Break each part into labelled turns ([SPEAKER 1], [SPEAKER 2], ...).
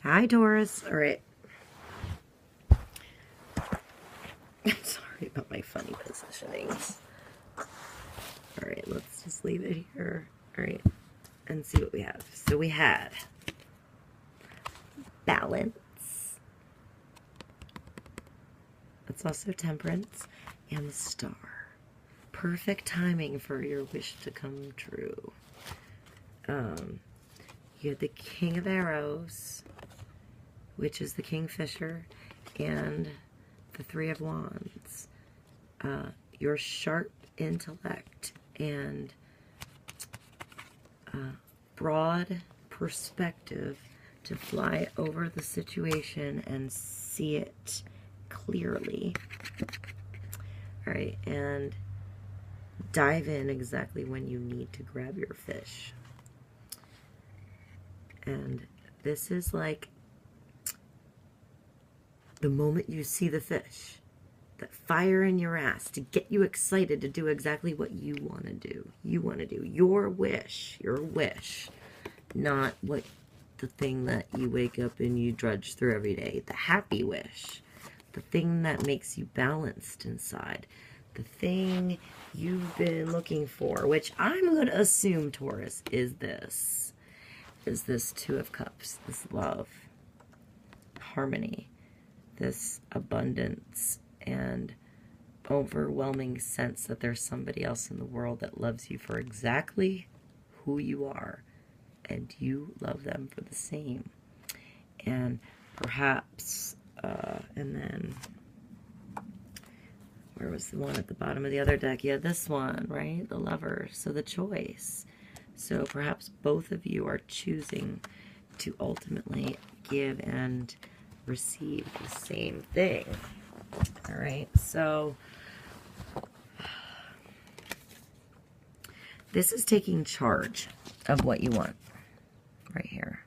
[SPEAKER 1] Hi, Taurus. All right. Sorry about my funny positionings. All right, let's just leave it here. All right, and see what we have. So we had balance. That's also temperance and the star. Perfect timing for your wish to come true. You had the King of Arrows, which is the Kingfisher, and the Three of Wands. Your sharp intellect and broad perspective to fly over the situation and see it clearly. All right, and dive in exactly when you need to grab your fish. And this is like the moment you see the fish, that fire in your ass to get you excited to do exactly what you want to do. You want to do your wish, not what the thing that you wake up and you drudge through every day. The happy wish, the thing that makes you balanced inside, the thing you've been looking for, which I'm going to assume, Taurus, is this Two of Cups, this love, harmony, this abundance, and overwhelming sense that there's somebody else in the world that loves you for exactly who you are, and you love them for the same. And perhaps, and then, where was the one at the bottom of the other deck? Yeah, this one, right? The Lover. So the choice. So perhaps both of you are choosing to ultimately give and receive the same thing. All right, so this is taking charge of what you want right here.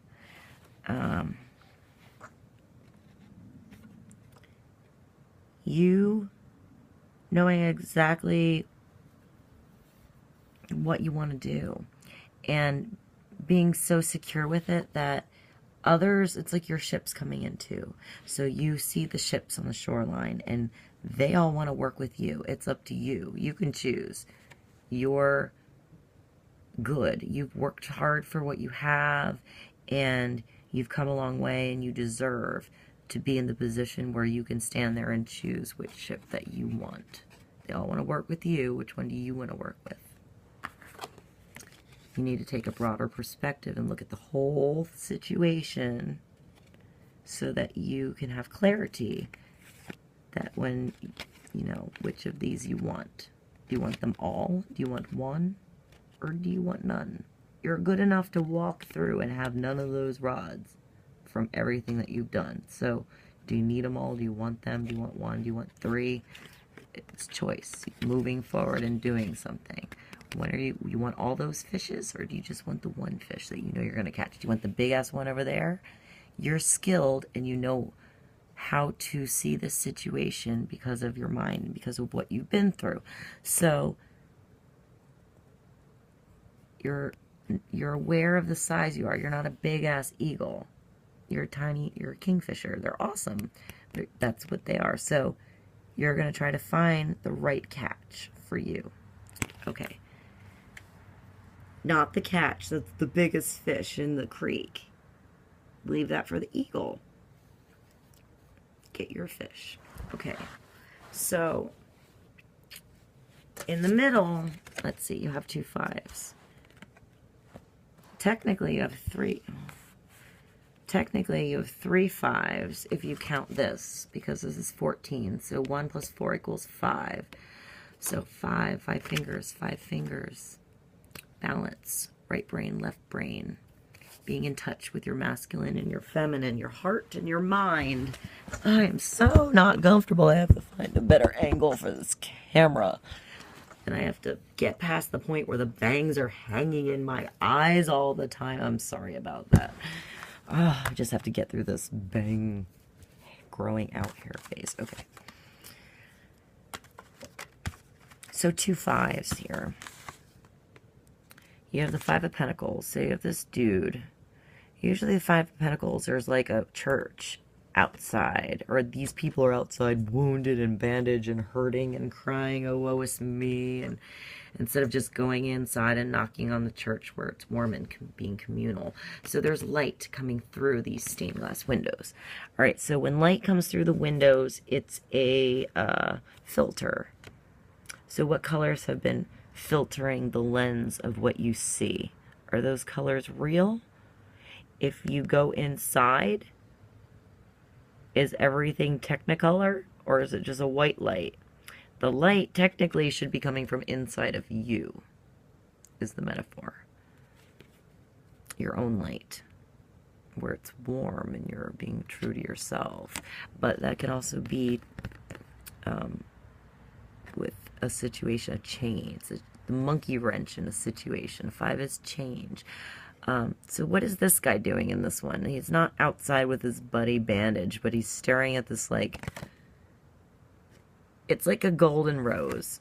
[SPEAKER 1] You knowing exactly what you want to do and being so secure with it that others, it's like your ship's coming in too. So you see the ships on the shoreline and they all want to work with you. It's up to you. You can choose. You're good. You've worked hard for what you have and you've come a long way and you deserve to be in the position where you can stand there and choose which ship that you want. They all want to work with you. Which one do you want to work with? You need to take a broader perspective and look at the whole situation so that you can have clarity that when, you know, which of these you want. Do you want them all? Do you want one? Or do you want none? You're good enough to walk through and have none of those rods from everything that you've done. So, do you need them all? Do you want them? Do you want one? Do you want three? It's choice. Moving forward and doing something. When are you want all those fishes, or do you just want the one fish that you know you're going to catch? Do you want the big-ass one over there? You're skilled and you know how to see this situation because of your mind, because of what you've been through. So, you're aware of the size you are. You're not a big-ass eagle. You're a kingfisher. They're awesome. That's what they are. So, you're going to try to find the right catch for you. Okay. Not the catch that's the biggest fish in the creek. Leave that for the eagle. Get your fish. Okay. So, in the middle, let's see, you have 2 5s. Technically, you have 3. Technically, you have 3 5s if you count this, because this is 14. So 1 plus 4 equals 5. So 5 fingers, 5 fingers. Balance, right brain, left brain. Being in touch with your masculine and your feminine, your heart and your mind. I am so not comfortable. I have to find a better angle for this camera. And I have to get past the point where the bangs are hanging in my eyes all the time. I'm sorry about that. I just have to get through this bang growing out hair phase. Okay. So 2 5s here. You have the 5 of Pentacles. So you have this dude. Usually the Five of Pentacles, there's like a church outside, or these people are outside wounded and bandaged and hurting and crying, oh, woe is me, and instead of just going inside and knocking on the church where it's warm and being communal. So there's light coming through these stained glass windows. All right, so when light comes through the windows, it's a filter. So what colors have been filtering the lens of what you see? Are those colors real? If you go inside, is everything Technicolor, or is it just a white light? The light technically should be coming from inside of you, is the metaphor. Your own light, where it's warm and you're being true to yourself. But that can also be with a situation, a change, the monkey wrench in a situation. 5 is change. So what is this guy doing in this one? He's not outside with his buddy bandage, but he's staring at this, like, it's like a golden rose.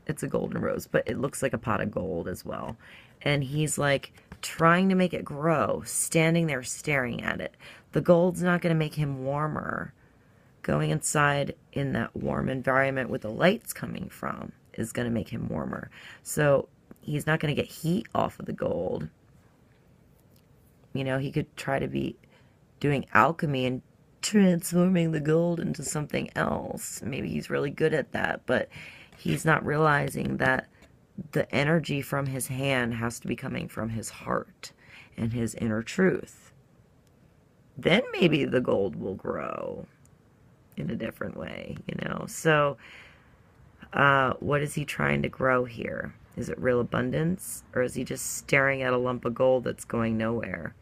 [SPEAKER 1] It's a golden rose, but it looks like a pot of gold as well. And he's like trying to make it grow, standing there staring at it. The gold's not going to make him warmer. Going inside in that warm environment with the lights coming from is going to make him warmer. So he's not going to get heat off of the gold. You know, he could try to be doing alchemy and transforming the gold into something else. Maybe he's really good at that, but he's not realizing that the energy from his hand has to be coming from his heart and his inner truth. Then maybe the gold will grow in a different way, you know. So what is he trying to grow here? Is it real abundance, or is he just staring at a lump of gold that's going nowhere?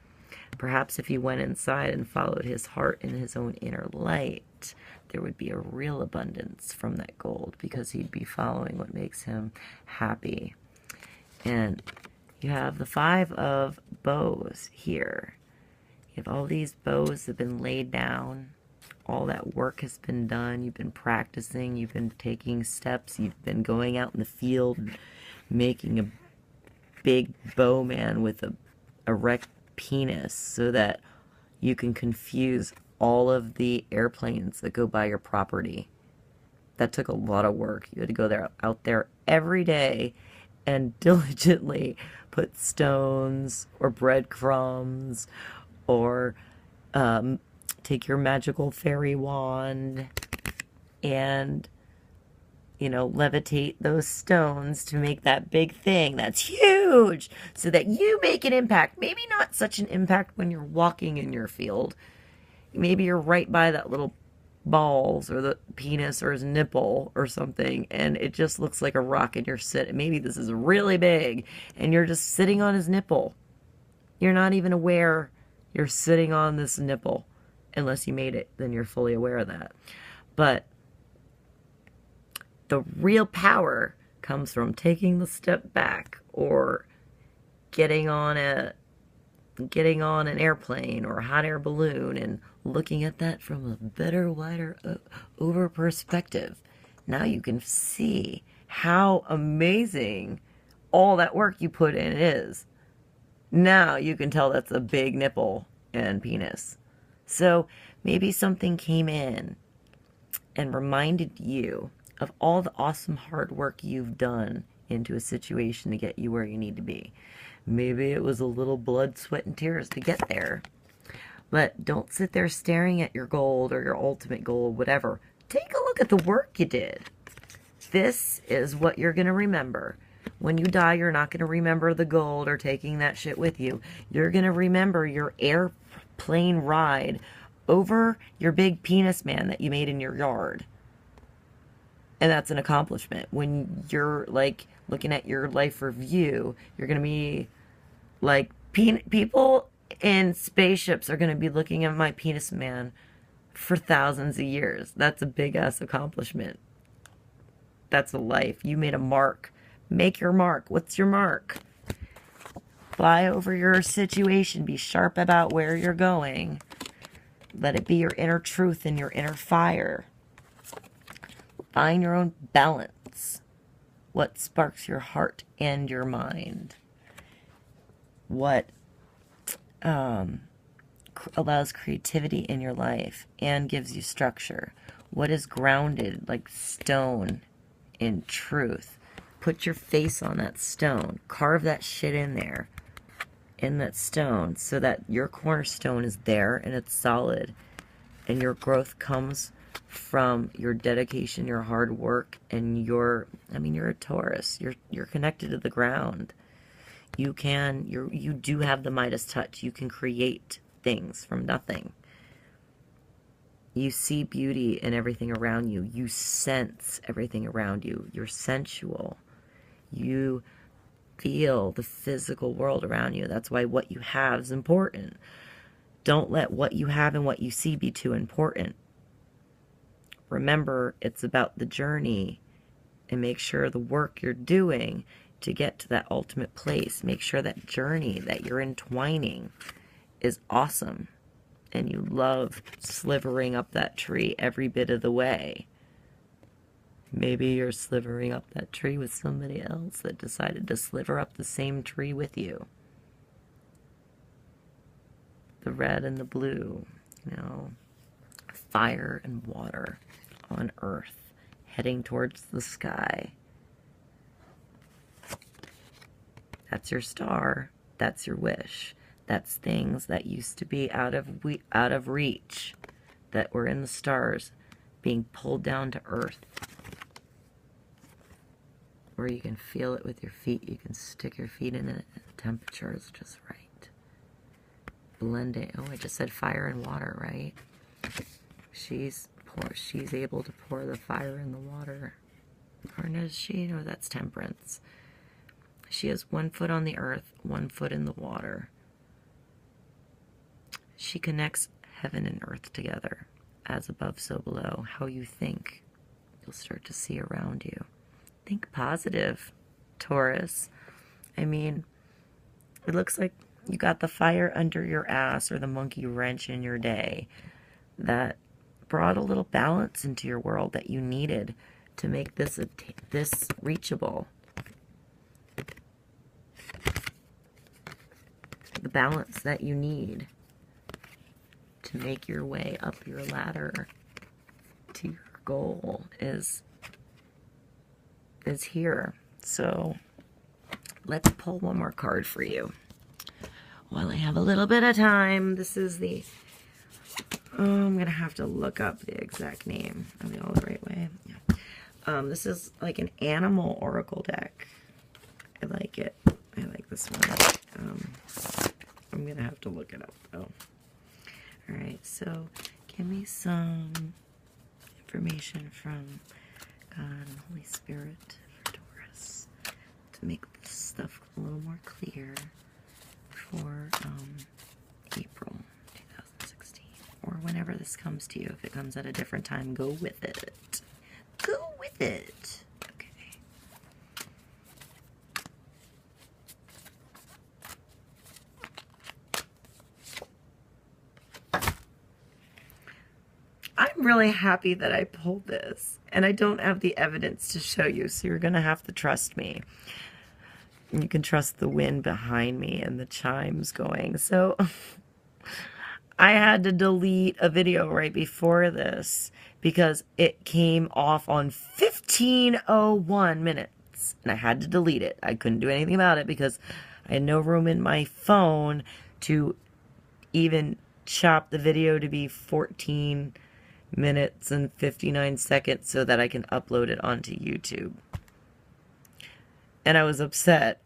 [SPEAKER 1] Perhaps if he went inside and followed his heart and his own inner light, there would be a real abundance from that gold, because he'd be following what makes him happy. And you have the 5 of bows here. You have all these bows that have been laid down. All that work has been done. You've been practicing. You've been taking steps. You've been going out in the field, making a big bowman with a erect penis so that you can confuse all of the airplanes that go by your property. That took a lot of work. You had to go out there every day and diligently put stones or breadcrumbs, or take your magical fairy wand and, you know, levitate those stones to make that big thing that's huge, so that you make an impact. Maybe not such an impact when you're walking in your field. Maybe you're right by that little balls or the penis or his nipple or something, and it just looks like a rock, and you're sitting. Maybe this is really big and you're just sitting on his nipple. You're not even aware you're sitting on this nipple. Unless you made it, then you're fully aware of that. But the real power comes from taking the step back, or getting on an airplane or a hot air balloon and looking at that from a better, wider, over perspective. Now you can see how amazing all that work you put in is. Now you can tell that's a big nipple and penis. So maybe something came in and reminded you of all the awesome hard work you've done into a situation to get you where you need to be. Maybe it was a little blood, sweat, and tears to get there. But don't sit there staring at your gold or your ultimate goal, whatever. Take a look at the work you did. This is what you're going to remember. When you die, you're not going to remember the gold or taking that shit with you. You're going to remember your airplane ride over your big penis man that you made in your yard. And that's an accomplishment. When you're like looking at your life review, you're going to be like, people in spaceships are going to be looking at my penis man for thousands of years. That's a big ass accomplishment. That's a life. You made a mark. Make your mark. What's your mark? Fly over your situation. Be sharp about where you're going. Let it be your inner truth and your inner fire. Find your own balance. What sparks your heart and your mind? What allows creativity in your life and gives you structure. What is grounded, like stone, in truth? Put your face on that stone. Carve that shit in there, in that stone, so that your cornerstone is there and it's solid. And your growth comes from your dedication, your hard work, and you're a Taurus. You're connected to the ground. You do have the Midas touch. You can create things from nothing. You see beauty in everything around you. You sense everything around you. You're sensual. You feel the physical world around you. That's why what you have is important. Don't let what you have and what you see be too important. Remember, it's about the journey, and make sure the work you're doing to get to that ultimate place. Make sure that journey that you're entwining is awesome, and you love slivering up that tree every bit of the way. Maybe you're slivering up that tree with somebody else that decided to sliver up the same tree with you. The red and the blue, fire and water on earth, heading towards the sky. That's your star. That's your wish. That's things that used to be out of reach, that were in the stars, being pulled down to earth. Or you can feel it with your feet. You can stick your feet in it. The temperature is just right. Blending. Oh, I just said fire and water, right? She's able to pour the fire in the water. Or does she? No, that's temperance. She has 1 foot on the earth, 1 foot in the water. She connects heaven and earth together. As above, so below. How you think, you'll start to see around you. Think positive, Taurus. I mean, it looks like you got the fire under your ass, or the monkey wrench in your day that brought a little balance into your world that you needed to make this reachable. The balance that you need to make your way up your ladder to your goal is here. So let's pull one more card for you while I have a little bit of time. This is the I'm gonna have to look up the exact name. Are they all the right way? Yeah. This is like an animal oracle deck. I like it. I like this one. I'm gonna have to look it up though. Alright, so give me some information from God and Holy Spirit for Taurus to make this stuff a little more clear for April 2016, or whenever this comes to you. If it comes at a different time, go with it. Go with it. Okay. I'm really happy that I pulled this, and I don't have the evidence to show you, so you're going to have to trust me. You can trust the wind behind me and the chimes going. So I had to delete a video right before this because it came off on 15:01 minutes, and I had to delete it. I couldn't do anything about it because I had no room in my phone to even chop the video to be 14 minutes and 59 seconds so that I can upload it onto YouTube. And I was upset.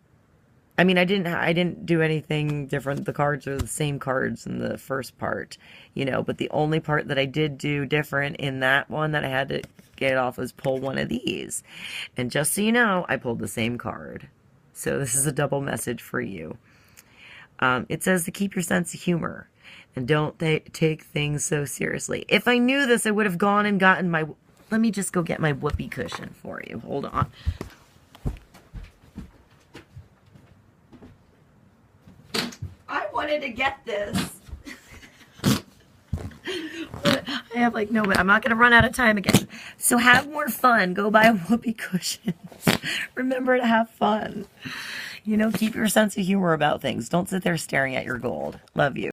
[SPEAKER 1] I mean, I didn't do anything different. The cards are the same cards in the first part, but the only part that I did do different in that one that I had to get off was pull one of these. And just so you know, I pulled the same card. So this is a double message for you. It says to keep your sense of humor and don't take things so seriously. If I knew this, I would have gone and gotten my... Let me just go get my whoopee cushion for you. Hold on. I wanted to get this. I have like no, I'm not going to run out of time again. So have more fun. Go buy whoopee cushions. Remember to have fun. You know, keep your sense of humor about things. Don't sit there staring at your gold. Love you.